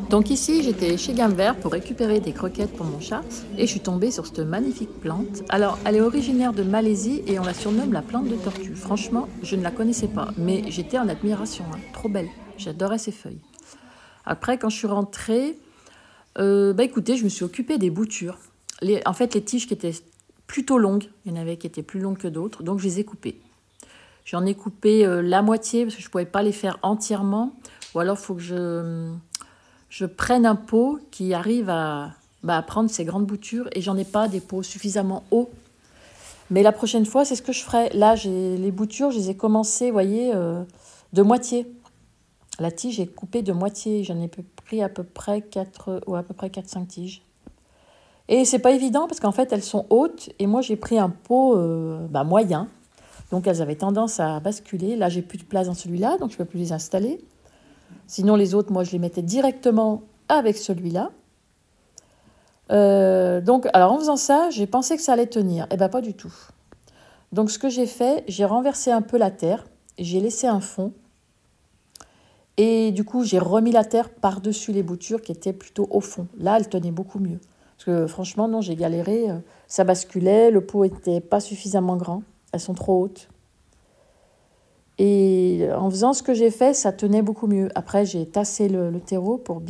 Donc ici, j'étais chez Gamme Vert pour récupérer des croquettes pour mon chat et je suis tombée sur cette magnifique plante. Alors, elle est originaire de Malaisie et on la surnomme la plante de tortue. Franchement, je ne la connaissais pas, mais j'étais en admiration, hein. Trop belle. J'adorais ses feuilles. Après, quand je suis rentrée, écoutez, je me suis occupée des boutures. En fait, les tiges qui étaient plutôt longues, il y en avait qui étaient plus longues que d'autres, donc je les ai coupées. J'en ai coupé la moitié parce que je ne pouvais pas les faire entièrement, ou alors il faut que je prenne un pot qui arrive à prendre ces grandes boutures et j'en ai pas des pots suffisamment hauts. Mais la prochaine fois, c'est ce que je ferai. Là, les boutures, je les ai commencées, vous voyez, de moitié. La tige est coupée de moitié. J'en ai pris à peu près 4-5 tiges. Et c'est pas évident parce qu'en fait, elles sont hautes et moi, j'ai pris un pot moyen. Donc, elles avaient tendance à basculer. Là, j'ai plus de place dans celui-là, donc je ne peux plus les installer. Sinon, les autres, moi, je les mettais directement avec celui-là. Alors, en faisant ça, j'ai pensé que ça allait tenir. Eh bien, pas du tout. Donc, ce que j'ai fait, j'ai renversé un peu la terre. J'ai laissé un fond. Et du coup, j'ai remis la terre par-dessus les boutures qui étaient plutôt au fond. Là, elles tenaient beaucoup mieux. Parce que franchement, non, j'ai galéré. Ça basculait, le pot n'était pas suffisamment grand. Elles sont trop hautes. Et en faisant ce que j'ai fait, ça tenait beaucoup mieux. Après, j'ai tassé le terreau pour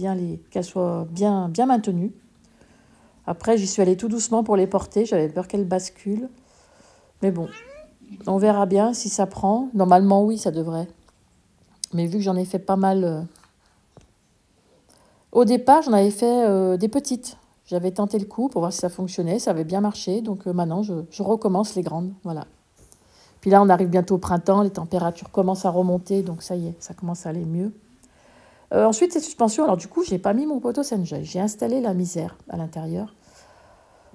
qu'elles soient bien maintenues. Après, j'y suis allée tout doucement pour les porter. J'avais peur qu'elles basculent. Mais bon, on verra bien si ça prend. Normalement, oui, ça devrait. Mais vu que j'en ai fait pas mal... Au départ, j'en avais fait des petites. J'avais tenté le coup pour voir si ça fonctionnait. Ça avait bien marché. Donc maintenant, je recommence les grandes. Voilà. Puis là, on arrive bientôt au printemps. Les températures commencent à remonter. Donc ça y est, ça commence à aller mieux. Ensuite, ces suspensions. Alors du coup, je n'ai pas mis mon poteau Senjai. J'ai installé la misère à l'intérieur.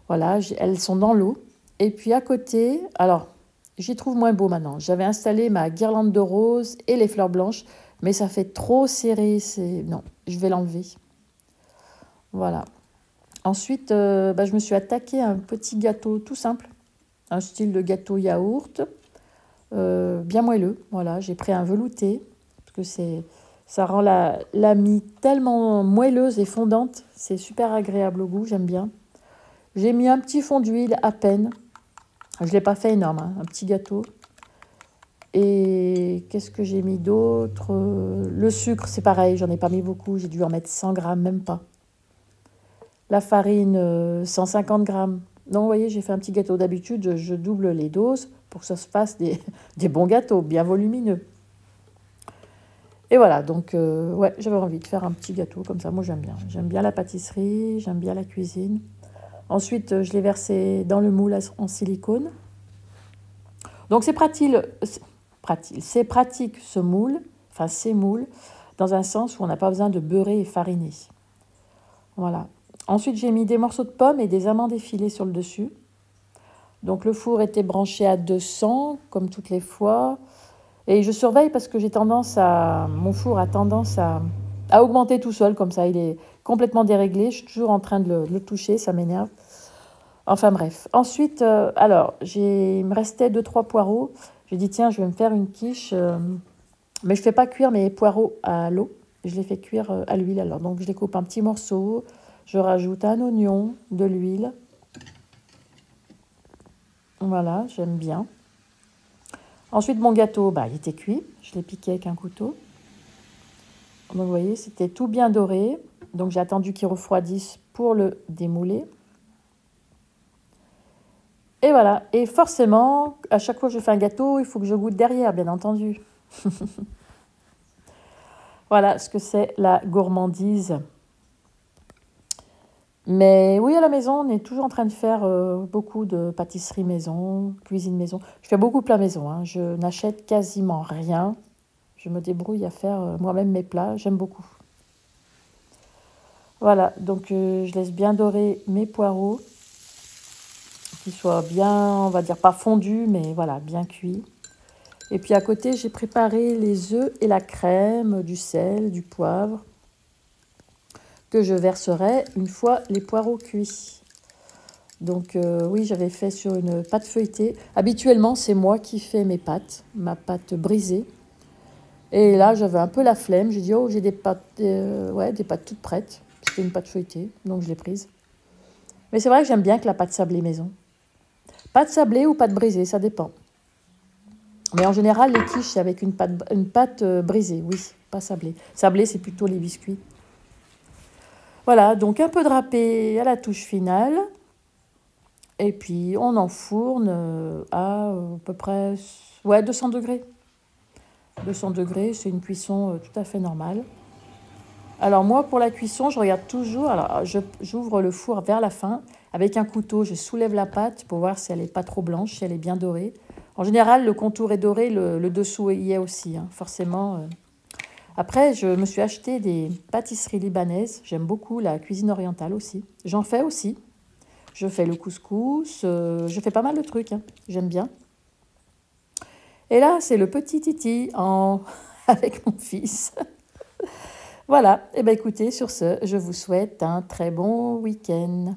Voilà, elles sont dans l'eau. Et puis à côté, alors, j'y trouve moins beau maintenant. J'avais installé ma guirlande de roses et les fleurs blanches. Mais ça fait trop serré. Non, je vais l'enlever. Voilà. Ensuite, je me suis attaquée à un petit gâteau tout simple. Un style de gâteau yaourt. Bien moelleux. Voilà, j'ai pris un velouté. Parce que ça rend la mie tellement moelleuse et fondante. C'est super agréable au goût, j'aime bien. J'ai mis un petit fond d'huile à peine. Je ne l'ai pas fait énorme, hein, un petit gâteau. Et qu'est-ce que j'ai mis d'autre? Le sucre, c'est pareil, j'en ai pas mis beaucoup. J'ai dû en mettre 100 grammes, même pas. La farine, 150 grammes. Non, vous voyez, j'ai fait un petit gâteau. D'habitude, je double les doses pour que ça se fasse des bons gâteaux, bien volumineux. Et voilà, donc, ouais, j'avais envie de faire un petit gâteau comme ça. Moi, j'aime bien. J'aime bien la pâtisserie, j'aime bien la cuisine. Ensuite, je l'ai versé dans le moule en silicone. Donc, c'est pratique ce moule, enfin ces moules, dans un sens où on n'a pas besoin de beurrer et fariner. Voilà. Ensuite, j'ai mis des morceaux de pommes et des amandes effilées sur le dessus. Donc, le four était branché à 200, comme toutes les fois. Et je surveille parce que mon four a tendance à augmenter tout seul, comme ça. Il est complètement déréglé. Je suis toujours en train de le toucher, ça m'énerve. Enfin bref. Ensuite, il me restait 2-3 poireaux. J'ai dit, tiens, je vais me faire une quiche. Mais je ne fais pas cuire mes poireaux à l'eau. Je les fais cuire à l'huile. Alors, donc, je les coupe en petits morceaux. Je rajoute un oignon, de l'huile. Voilà, j'aime bien. Ensuite, mon gâteau, il était cuit. Je l'ai piqué avec un couteau. Donc, vous voyez, c'était tout bien doré. Donc, j'ai attendu qu'il refroidisse pour le démouler. Et voilà. Et forcément, à chaque fois que je fais un gâteau, il faut que je goûte derrière, bien entendu. Voilà ce que c'est la gourmandise. Mais oui, à la maison, on est toujours en train de faire beaucoup de pâtisserie maison, cuisine maison. Je fais beaucoup de plats maison, hein. Je n'achète quasiment rien. Je me débrouille à faire moi-même mes plats. J'aime beaucoup. Voilà, donc je laisse bien dorer mes poireaux. Qu'ils soient bien, on va dire, pas fondus, mais voilà, bien cuits. Et puis à côté, j'ai préparé les œufs et la crème, du sel, du poivre, que je verserai une fois les poireaux cuits. Donc oui, j'avais fait sur une pâte feuilletée. Habituellement, c'est moi qui fais mes pâtes, ma pâte brisée. Et là, j'avais un peu la flemme. J'ai dit, oh, j'ai des pâtes, ouais, des pâtes toutes prêtes. C'était une pâte feuilletée, donc je l'ai prise. Mais c'est vrai que j'aime bien que la pâte sablée maison. Pâte sablée ou pâte brisée, ça dépend. Mais en général, les quiches, c'est avec une pâte brisée, oui, pas sablée. Sablée, c'est plutôt les biscuits. Voilà, donc un peu de râpé à la touche finale. Et puis, on enfourne à peu près 200 degrés. 200 degrés, c'est une cuisson tout à fait normale. Alors moi, pour la cuisson, je regarde toujours, alors j'ouvre le four vers la fin. Avec un couteau, je soulève la pâte pour voir si elle n'est pas trop blanche, si elle est bien dorée. En général, le contour est doré, le dessous y est aussi, hein, forcément. Après, je me suis acheté des pâtisseries libanaises. J'aime beaucoup la cuisine orientale aussi. J'en fais aussi. Je fais le couscous, je fais pas mal de trucs, hein. J'aime bien. Et là, c'est le petit Titi avec mon fils. Voilà, et bien écoutez, sur ce, je vous souhaite un très bon week-end.